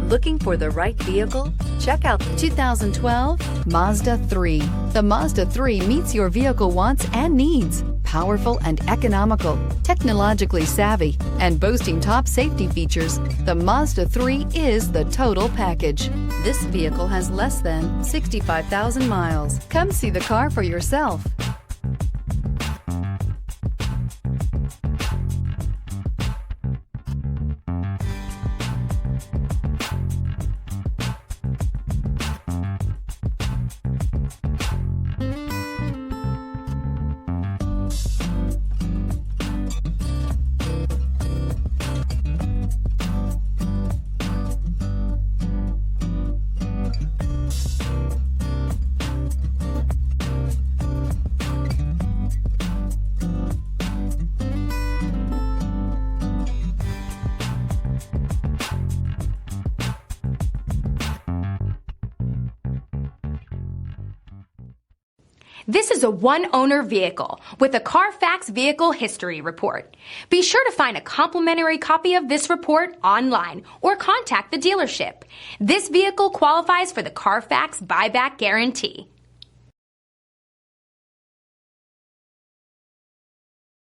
Looking for the right vehicle? Check out 2012 Mazda 3. The Mazda 3 meets your vehicle wants and needs. Powerful and economical, technologically savvy, and boasting top safety features, the Mazda 3 is the total package. This vehicle has less than 65,000 miles. Come see the car for yourself. This is a one-owner vehicle with a Carfax Vehicle History Report. Be sure to find a complimentary copy of this report online or contact the dealership. This vehicle qualifies for the Carfax Buyback Guarantee.